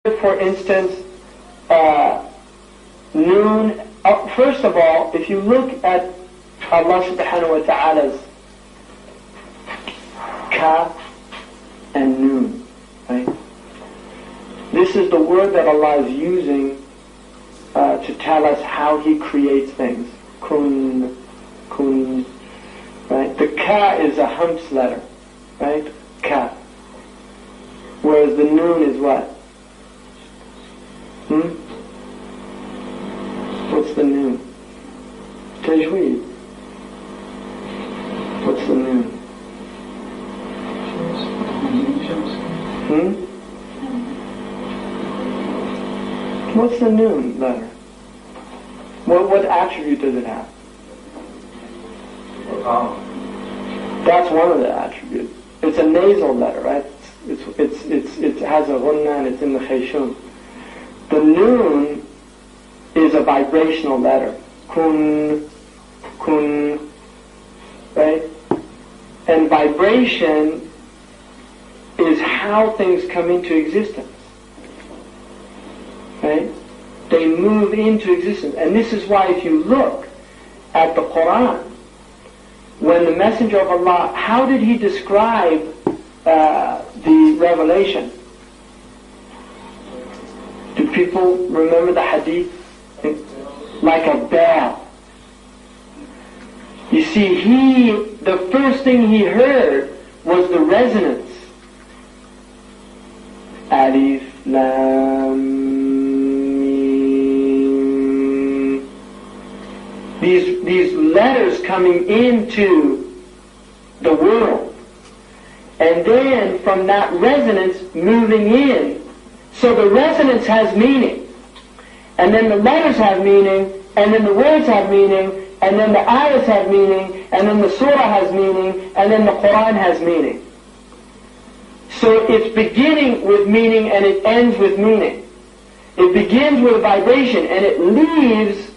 For instance, noon. First of all, if you look at Allah subhanahu wa ta'ala's kaf and noon, right? This is the word that Allah is using to tell us how He creates things. Kun, right? The ka is a Hamza letter, right? Ka. Whereas the noon is what? What's the noon? Tajweed. What's the noon? What's the noon letter? What attribute does it have? That's one of the attributes. It's a nasal letter, right? It has a ghunnah and it's in the khayshum. The noon is a vibrational letter. Kun, right? And vibration is how things come into existence. Right? They move into existence. And this is why if you look at the Quran, when the Messenger of Allah, how did he describe the revelation? Do people remember the hadith? Like a bell. You see, the first thing he heard was the resonance. Alif, Lam, Mim. These letters coming into the world. And then from that resonance moving in. So the resonance has meaning. And then the letters have meaning, and then the words have meaning, and then the ayahs have meaning, and then the surah has meaning, and then the Quran has meaning. So it's beginning with meaning and it ends with meaning. It begins with a vibration and it leaves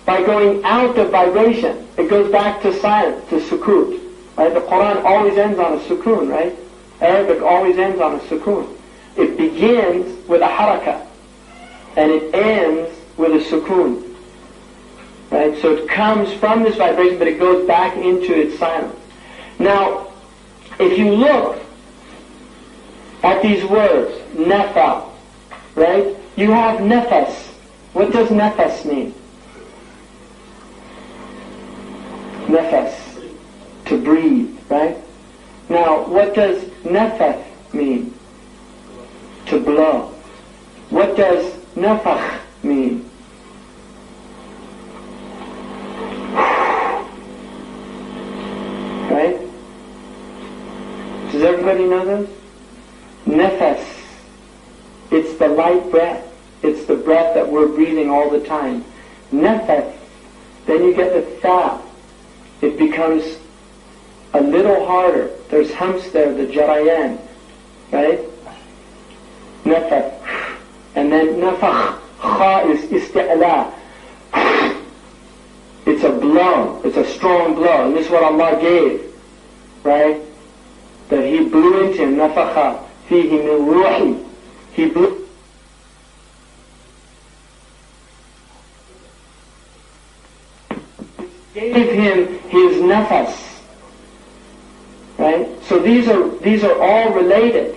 by going out of vibration. It goes back to silence, to sukut. Right? The Quran always ends on a sukun, right? Arabic always ends on a sukun. It begins with a harakah. And it ends with a sukoon. Right? So it comes from this vibration, but it goes back into its silence. Now, if you look at these words, nafa, right? You have nafas. What does nafas mean? Nafas, to breathe, right? Now, what does nafath mean? To blow. What does nafakh mean? Right? Does everybody know this? Nafas. It's the light breath. It's the breath that we're breathing all the time. Nafath. Then you get the tha. It becomes a little harder. There's hums there, the jarayan. Right? Nafath. And then nafakh, kha is isti'la. It's a blow, it's a strong blow. And this is what Allah gave, right? That He blew into him, nafakha fihi min ruhi. He blew. Gave him his nafas. Right? So these are all related.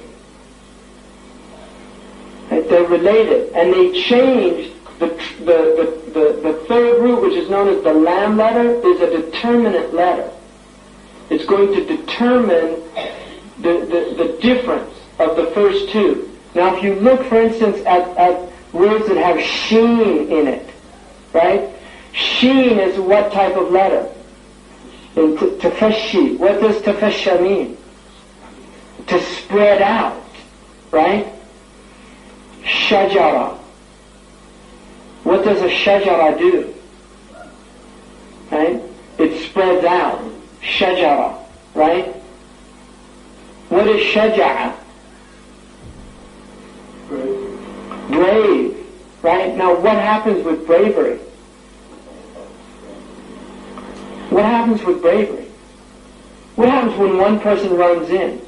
They're related, and they changed the third root, which is known as the lam letter, is a determinate letter. It's going to determine the difference of the first two. Now, if you look, for instance, at words that have sheen in it, right? Sheen is what type of letter? Tafashi. What does tafasha mean? To spread out, right? Shajara. What does a shajara do? Right? It spreads out. Shajara. Right? What is shaja'a? Brave. Right? Now what happens with bravery? What happens with bravery? What happens when one person runs in?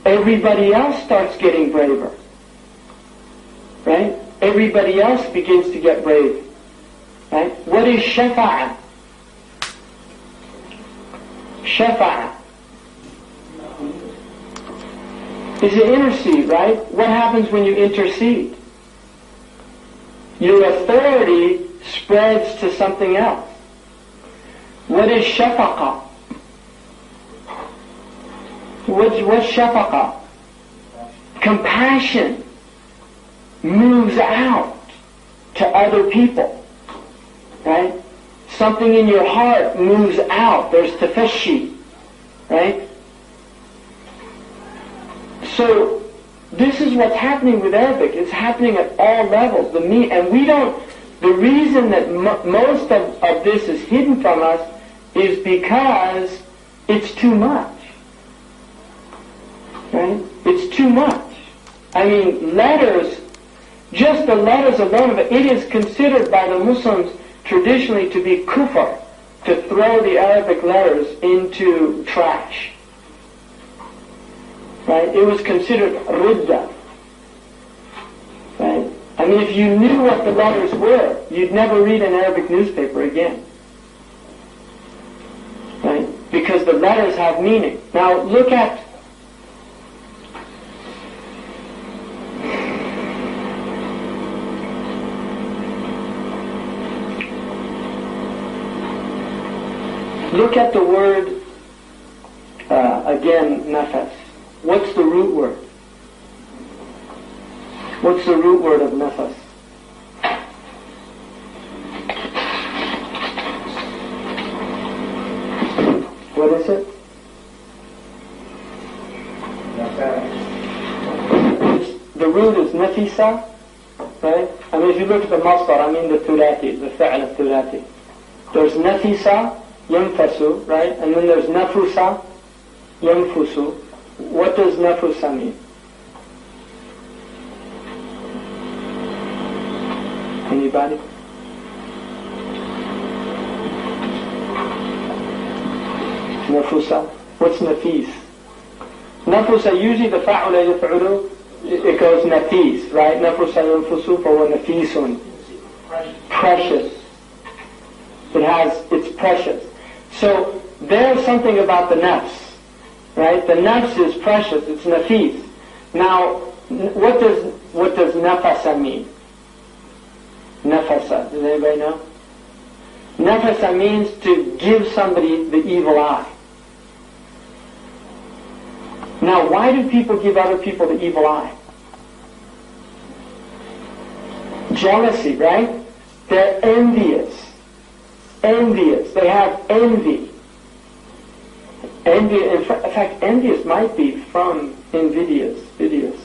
Everybody else starts getting braver. everybody else begins to get brave. Right? What is shafa'ah? Shafa'ah is an intercede, right? What happens when you intercede? Your authority spreads to something else. What is shafaqah? What's shafaqah? Compassion moves out to other people, right? Something in your heart moves out. There's tafashi, right? So this is what's happening with Arabic. It's happening at all levels. The reason that most of this is hidden from us is because it's too much. Right? It's too much. I mean, letters, just the letters alone of it is considered by the Muslims traditionally to be kufr, to throw the Arabic letters into trash. Right? It was considered ridda. Right? I mean, if you knew what the letters were, you'd never read an Arabic newspaper again. Right? Because the letters have meaning. Now look at the word, again, nafas. What's the root word? What's the root word of nafas? What is it? The root is nafisa, right? I mean, if you look at the masdar, I mean the thulati, the fa'al al-thulati. There's nafisa, yanfasu, right? And then there's nafusa, yanfusu. What does nafusa mean? Anybody? Nafusa. What's nafis? Nafusa, usually the fa'ula yaf'ulu, it goes nafis, right? Nafusa yanfusu for nafisun. Precious. It's precious. So there's something about the nafs. Right? The nafs is precious, it's nafis. Now, what does nafasa mean? Nafasa, does anybody know? Nafasa means to give somebody the evil eye. Now, why do people give other people the evil eye? Jealousy, right? They're envious. Envious. They have envy. Envy, in fact, envious might be from invidious. Invidious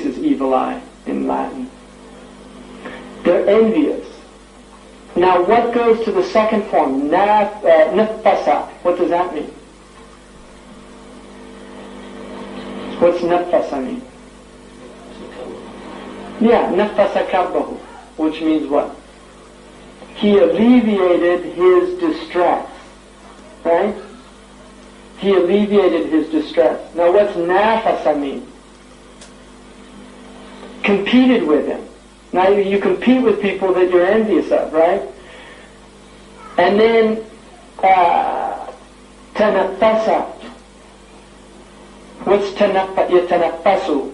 is evil eye in Latin. They're envious. Now, what goes to the second form? Nafasa. What does that mean? What's nafasa mean? Yeah, nafasa kabbahu, which means what? He alleviated his distress. Right? He alleviated his distress. Now what's nafasa mean? Competed with him. Now you compete with people that you're envious of, right? And then tanafasa. What's yatanaffasu?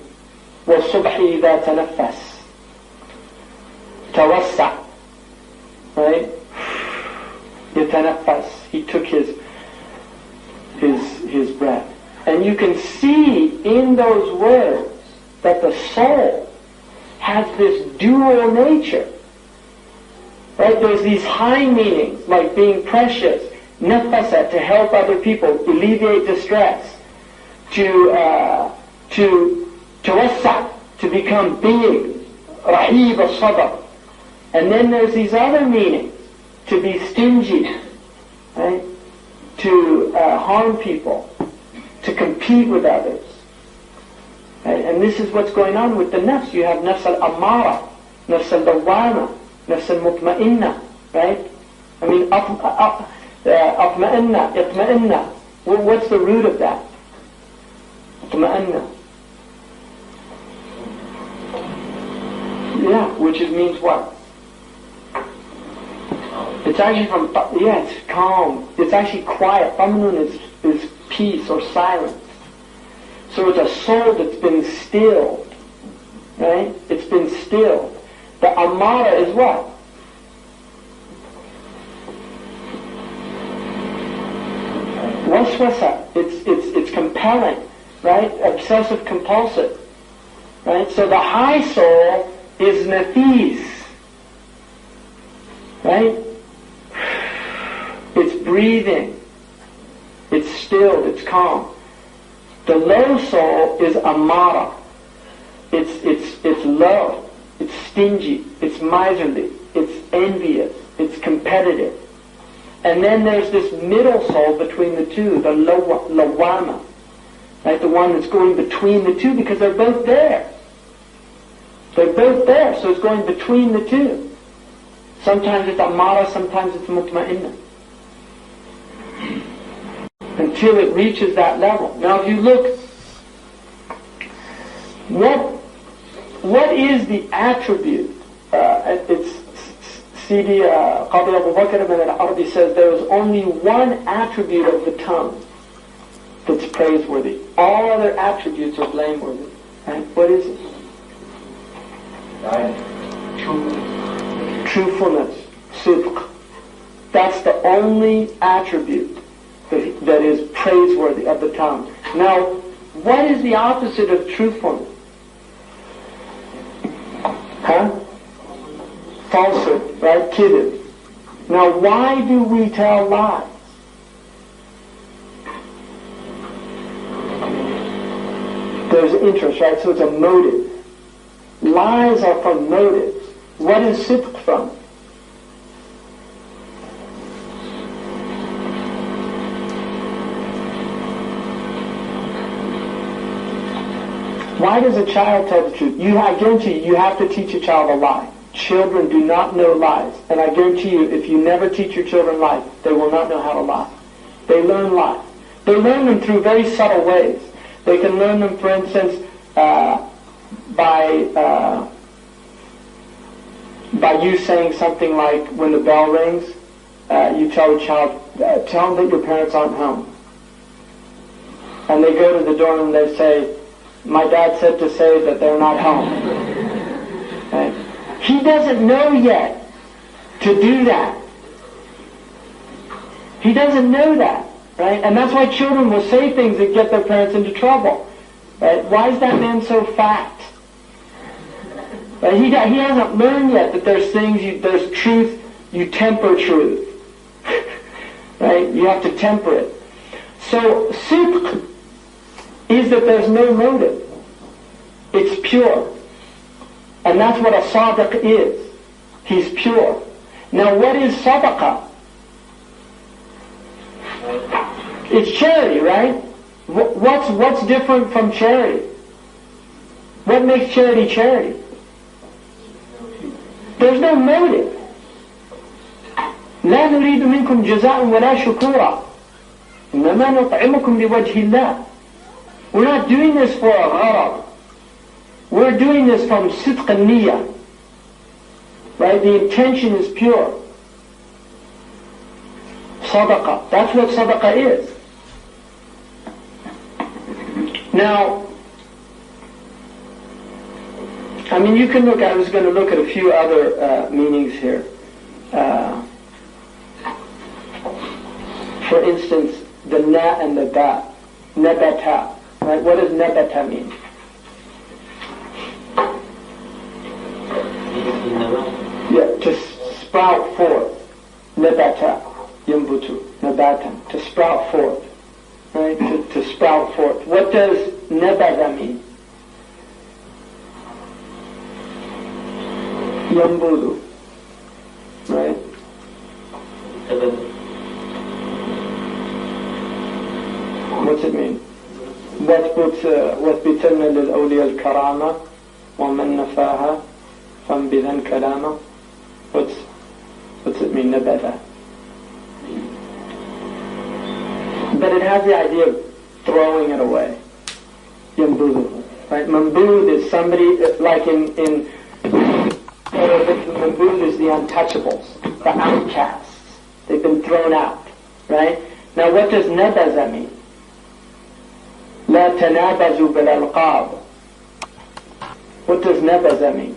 وَالصُّبْحِ إِذَا تَنَفَّسْ. Tawassa. Right? Yatanaffas. He took his breath. And you can see in those words that the soul has this dual nature. Right? There's these high meanings, like being precious, nafasa, to help other people, alleviate distress, to tawassa, to become big, rahib al-sabr. And then there's these other meanings, to be stingy, right? To harm people, to compete with others. Right? And this is what's going on with the nafs. You have nafs al-ammara, nafs al-dawwama, nafs al-mutma'inna, right? I mean, atma'inna, itma'inna. Well, what's the root of that? Itma'inna. Yeah, which means what? It's actually from, it's calm. It's actually quiet. Tamnun is peace or silence. So it's a soul that's been stilled. Right? It's been stilled. The amara is what? Waswasa. It's compelling. Right? Obsessive compulsive. Right? So the high soul is nafis. Right? It's breathing. It's stilled. It's calm. The low soul is amara. It's low. It's stingy. It's miserly. It's envious. It's competitive. And then there's this middle soul between the two, the lawama. Right? The one that's going between the two because they're both there. They're both there, so it's going between the two. Sometimes it's amara, sometimes it's mutma'inna. Until it reaches that level. Now if you look, what is the attribute? It's Sidi Qadi Abu Bakr ibn al-Arabi says there is only one attribute of the tongue that's praiseworthy. All other attributes are blameworthy. Right? What is it? Truthfulness. Sidq. That's the only attribute that is praiseworthy of the tongue. Now, what is the opposite of truthfulness? Falsehood, right? Kidib. Now, why do we tell lies? There's interest, right? So it's a motive. Lies are from motives. What is sidq from? Why does a child tell the truth? I guarantee you have to teach a child a lie. Children do not know lies. And I guarantee you, if you never teach your children lies, they will not know how to lie. They learn lies. They learn them through very subtle ways. They can learn them, for instance, by you saying something like, when the bell rings, you tell the child, tell them that your parents aren't home. And they go to the door and they say, my dad said to say that they're not home. Right? He doesn't know yet to do that. He doesn't know that. Right? And that's why children will say things that get their parents into trouble. Right? Why is that man so fat? Right? He hasn't learned yet that there's things, there's truth, you temper truth. Right? You have to temper it. So, sidq is that there's no motive. It's pure. And that's what a sadiq is. He's pure. Now what is sadaqah? It's charity, right? What's different from charity? What makes charity charity? There's no motive. لا نريد منكم جزاء ولا شكورا إنما نطعمكم لوجه الله. We're not doing this for a gharab. We're doing this from sidq al-niyyah. Right? The intention is pure. Sadaqah. That's what sadaqah is. Now, you can look, I was going to look at a few other meanings here. For instance, the na and the ba. Nabata. Right? What does nabata mean? Yeah, to sprout forth. Nabata. Yambutu. Nabatan. To sprout forth. Right? To sprout forth. What does nabata mean? Yambudu. Right? What's it mean? واثبتن للأولياء الكرامة ومن نفاها فانبذن كلامه. What's it mean? Nabata. But it has the idea of throwing it away. Yambudu. Right? Mambud is somebody, like in The mabul is the untouchables, the outcasts. They've been thrown out, right? Now what does nabaza mean? La tanabazu bil alqab. What does nabaza mean?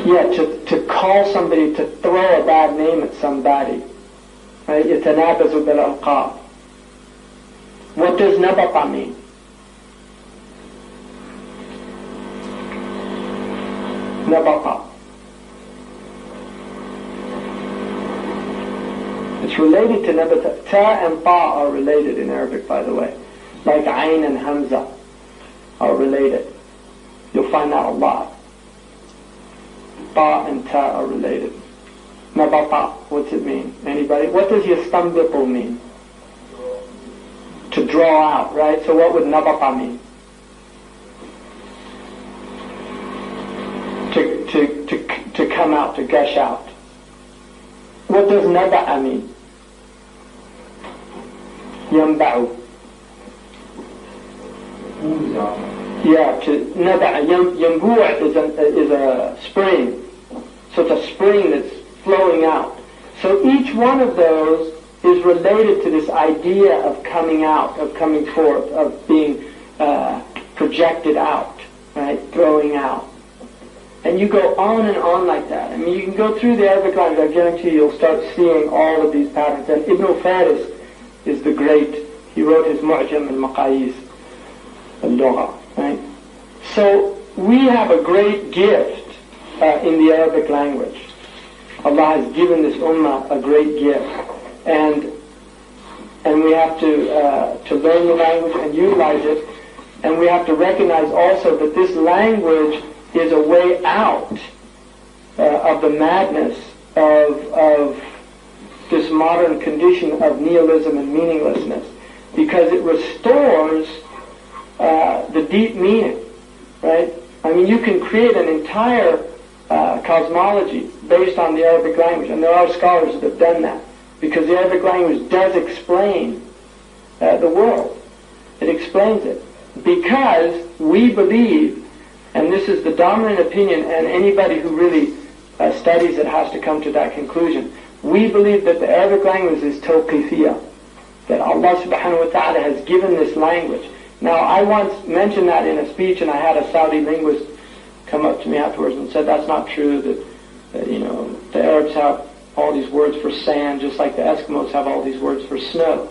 Yeah, to call somebody, to throw a bad name at somebody. Right? Yatanabazu bil alqab. What does nabaqa mean? Nabaqa. It's related to nabata. Ta and ta are related in Arabic, by the way. Like ayn and Hamza are related. You'll find that a lot. Ta and ta are related. Nabata, what's it mean? Anybody? What does yastanbitu mean? To draw out, right? So what would nabata mean? To come out, to gush out. What does naba'a mean? Yamba'u. Yeah, naba'a. Yambu' is a spring. So it's a spring that's flowing out. So each one of those is related to this idea of coming out, of coming forth, of being projected out, right? Throwing out. And you go on and on like that. I mean, you can go through the Arabic language, I guarantee you'll start seeing all of these patterns. And Ibn Faris is the great, he wrote his Mu'jam al-Maqayis al-Lugha, right? So we have a great gift in the Arabic language. Allah has given this ummah a great gift. And we have to learn the language and utilize it. And we have to recognize also that this language is a way out of the madness of this modern condition of nihilism and meaninglessness, because it restores the deep meaning, right? I mean, you can create an entire cosmology based on the Arabic language, and there are scholars that have done that, because the Arabic language does explain the world. It explains it. Because we believe, and this is the dominant opinion, and anybody who really studies it has to come to that conclusion. We believe that the Arabic language is tawqifiyah, that Allah subhanahu wa ta'ala has given this language. Now, I once mentioned that in a speech, and I had a Saudi linguist come up to me afterwards and said that's not true, that the Arabs have all these words for sand, just like the Eskimos have all these words for snow.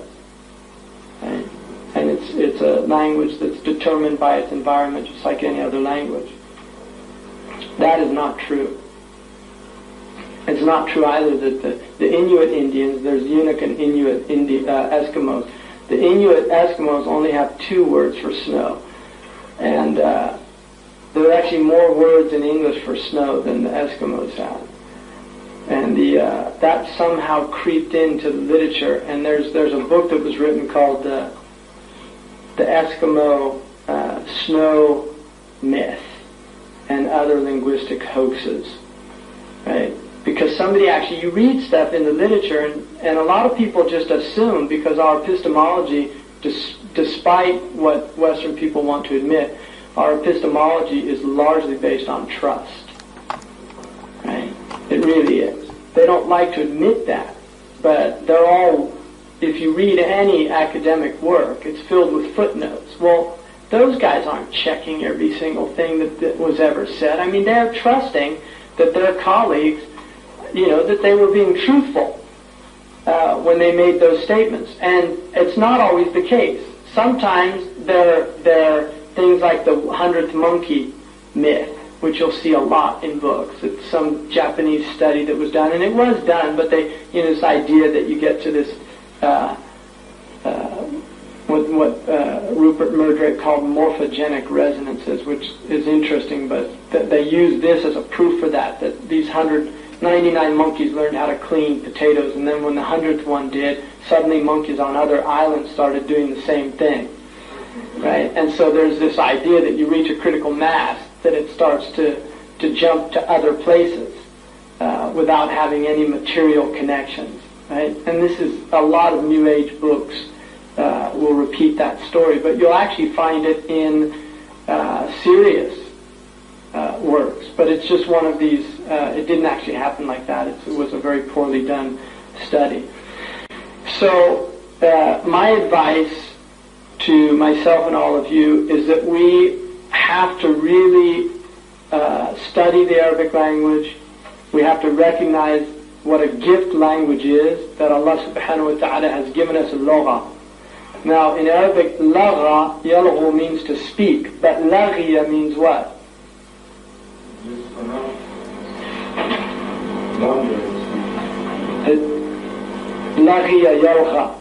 Right? And it's a language that's determined by its environment, just like any other language. That is not true. It's not true either that the Inuit Indians, there's Yunuk and Inuit Eskimos. The Inuit Eskimos only have 2 words for snow. And there are actually more words in English for snow than the Eskimos have. And that somehow creeped into the literature. And there's a book that was written called the Eskimo Snow Myth and Other Linguistic Hoaxes, right? Because you read stuff in the literature, and a lot of people just assume, because our epistemology, despite what Western people want to admit, our epistemology is largely based on trust, right? It really is. They don't like to admit that, but they're all, if you read any academic work, it's filled with footnotes. Well, those guys aren't checking every single thing that was ever said. I mean, they're trusting that their colleagues, that they were being truthful when they made those statements. And it's not always the case. Sometimes they're things like the 100th monkey myth, which you'll see a lot in books. It's some Japanese study that was done, and it was done, but this idea that you get to this what Rupert Murdrake called morphogenic resonances, which is interesting, but they use this as a proof for that these 199 monkeys learned how to clean potatoes, and then when the 100th one did, suddenly monkeys on other islands started doing the same thing, right? And so there's this idea that you reach a critical mass, that it starts to jump to other places without having any material connections. Right? And this is a lot of New Age books will repeat that story. But you'll actually find it in serious works. But it's just one of these, it didn't actually happen like that. It was a very poorly done study. So my advice to myself and all of you is that we have to really study the Arabic language. We have to recognize what a gift language is, that Allah subhanahu wa ta'ala has given us a lugha. Now in Arabic, lagha, yalghu means to speak, but laghiya means what? Laghiya yalgha.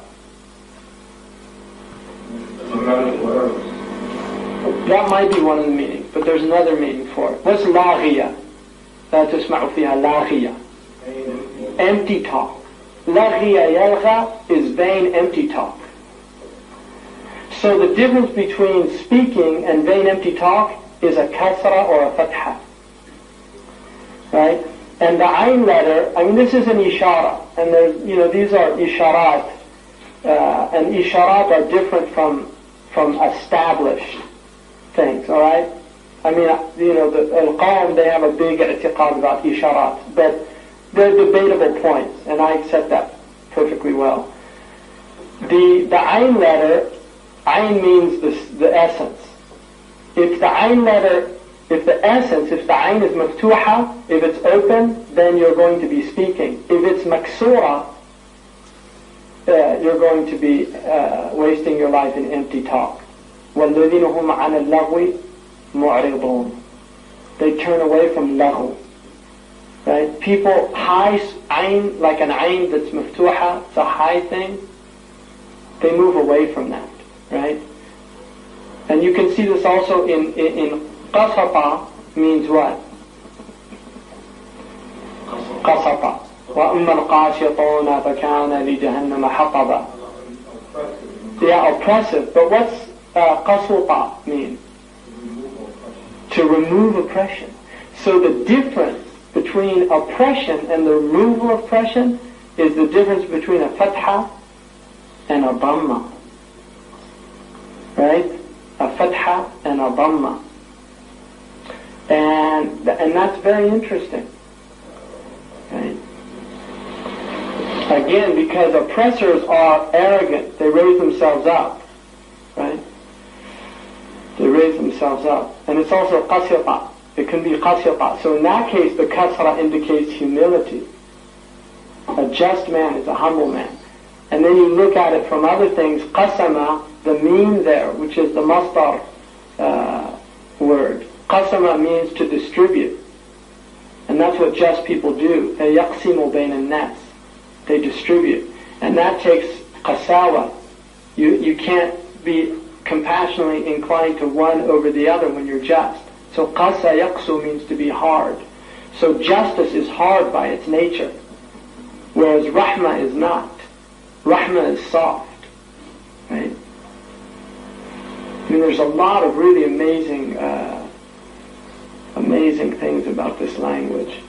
That might be one of the meanings, but there's another meaning for it. What's laghiya? لا تسمع فيها لاغية. Empty talk. Laghiya yalgha is vain, empty talk. So the difference between speaking and vain, empty talk is a kasra or a fatha. Right? And the ayn letter, I mean, this is an ishara, and there's, these are isharat, and isharat are different from established things. All right? I mean, the al-Qawm, they have a big i'tiqad about isharat, but they're debatable points, and I accept that perfectly well. The ayn letter, ayn means the essence. If the ayn letter, if the essence, if the ayn is maftuha, if it's open, then you're going to be speaking. If it's maksura, you're going to be wasting your life in empty talk. وَالَّذِينَ هُمْ عَنَ اللَّغْوِ مُعْرِضُونَ. They turn away from laghu. Right? People, high ayn, like an ayn that's maftuha, it's a high thing, they move away from that. Right? And you can see this also in qasata means what? Qasata. وَأَمَّا الْقَاسِطُونَ فَكَانَ لِجَهَنَّمَ حَطَبًا. Yeah, oppressive. But what's qasuta mean? To remove oppression. So the difference between oppression and the removal of oppression is the difference between a fatha and a dhamma. Right? A fatha and a dhamma. And that's very interesting. Right? Again, because oppressors are arrogant, they raise themselves up. Right? They raise themselves up. And it's also qasita. It can be qasita. So in that case, the kasra indicates humility. A just man is a humble man. And then you look at it from other things, qasama, the mean there, which is the masdar word. Qasama means to distribute. And that's what just people do. يَقْسِمُ بَيْنَ النَّاسِ. They distribute. And that takes qasawa. You can't be compassionately inclined to one over the other when you're just. So qasa yaqsu means to be hard. So justice is hard by its nature, whereas rahmah is not. Rahmah is soft. Right? I mean, there's a lot of really amazing things about this language.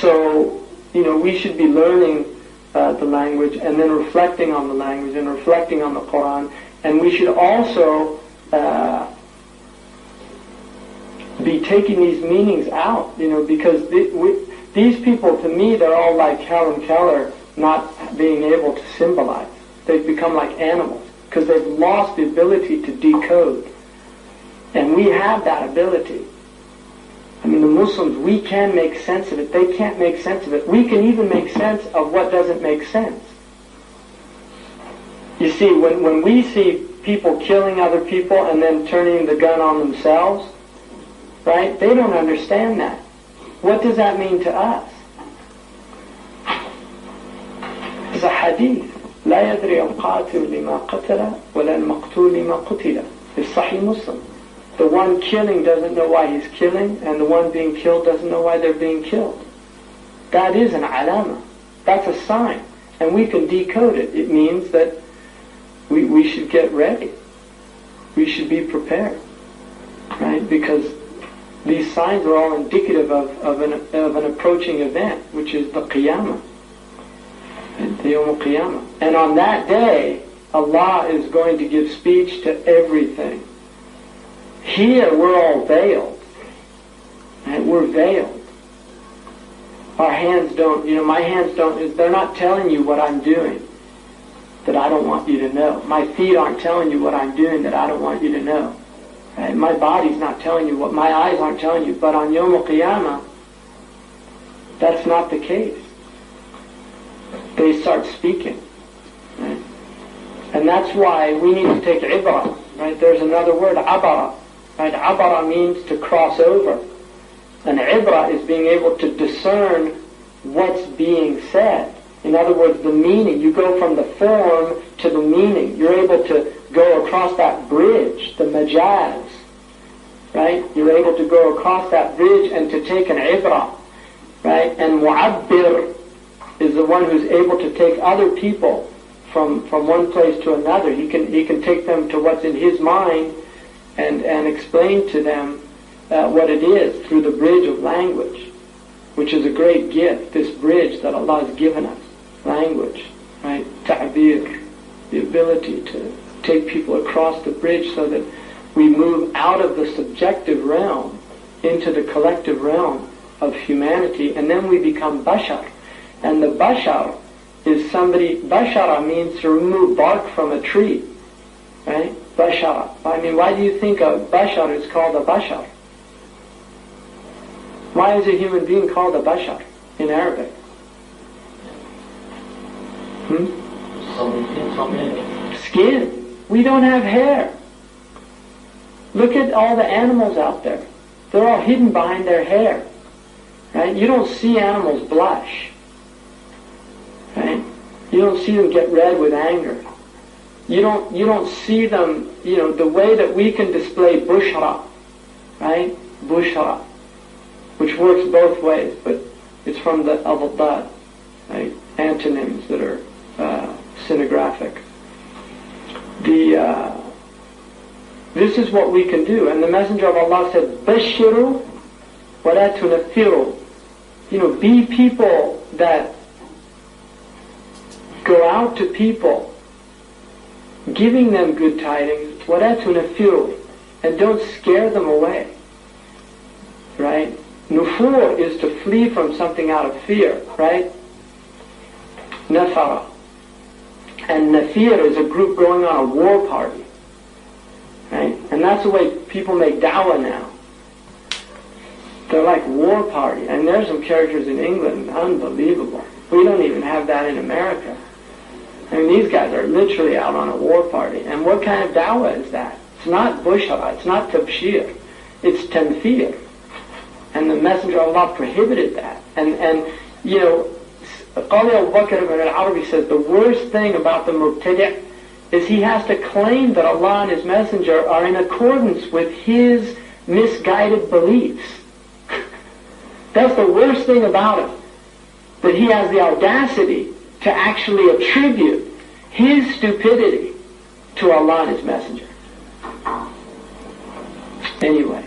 So, we should be learning the language and then reflecting on the language and reflecting on the Quran. And we should also be taking these meanings out, because these people, to me, they're all like Helen Keller, not being able to symbolize. They've become like animals, because they've lost the ability to decode. And we have that ability. I mean, the Muslims, we can make sense of it. They can't make sense of it. We can even make sense of what doesn't make sense. You see, when we see people killing other people and then turning the gun on themselves, right? They don't understand that. What does that mean to us? It's a hadith. لا يدري القاتل لما قتل ولا المقتول لما قتل. It's Sahih Muslim. The one killing doesn't know why he's killing, and the one being killed doesn't know why they're being killed. That is an alama. That's a sign. And we can decode it. It means that we should get ready. We should be prepared. Right? Because these signs are all indicative of an approaching event, which is the Piyama. The Yawm al-Qiyamah. And on that day, Allah is going to give speech to everything. Here we're all veiled. Right? We're veiled. Our hands don't, my hands don't, they're not telling you what I'm doing that I don't want you to know. My feet aren't telling you what I'm doing that I don't want you to know. Right? My body's not telling you what, my eyes aren't telling you. But on Yawm al-Qiyamah, that's not the case. They start speaking. Right? And that's why we need to take ibrah. Right? There's another word, abara. Right? Abara means to cross over. And ibrah is being able to discern what's being said. In other words, the meaning. You go from the form to the meaning. You're able to go across that bridge, the majaz. Right? You're able to go across that bridge and to take an ibrah. Right? And mu'abbir is the one who's able to take other people from one place to another. He can take them to what's in his mind and explain to them what it is through the bridge of language, which is a great gift, this bridge that Allah has given us. Language, right? Ta'bir, the ability to take people across the bridge so that we move out of the subjective realm into the collective realm of humanity, and then we become bashar. And the bashar is somebody, bashara means to remove bark from a tree, right? Bashara. I mean, why do you think a bashar is called a bashar? Why is a human being called a bashar in Arabic? Skin. We don't have hair. Look at all the animals out there. They're all hidden behind their hair. Right? You don't see animals blush. Right? You don't see them get red with anger. You don't see them, the way that we can display bushra, right? Bushra, which works both ways, but it's from the al-dad, right? Antonyms that are synographic. This is what we can do, and the Messenger of Allah said, "Bashiru wa la tunaffiru." Be people that go out to people, giving them good tidings, wa la tunaffiru, and don't scare them away. Right? Nufur is to flee from something out of fear, right? Nafara. And nafir is a group going on a war party. Right? And that's the way people make da'wah now. They're like war party. And there's some characters in England, unbelievable. We don't even have that in America. I mean, these guys are literally out on a war party. And what kind of da'wah is that? It's not bushara, it's not tabshir, it's tanfir. And the Messenger of Allah prohibited that. And Qadi Abu Bakr ibn al-Arabi says the worst thing about the mubtadi' is he has to claim that Allah and His Messenger are in accordance with his misguided beliefs. That's the worst thing about him. That he has the audacity to actually attribute his stupidity to Allah and His Messenger. Anyway.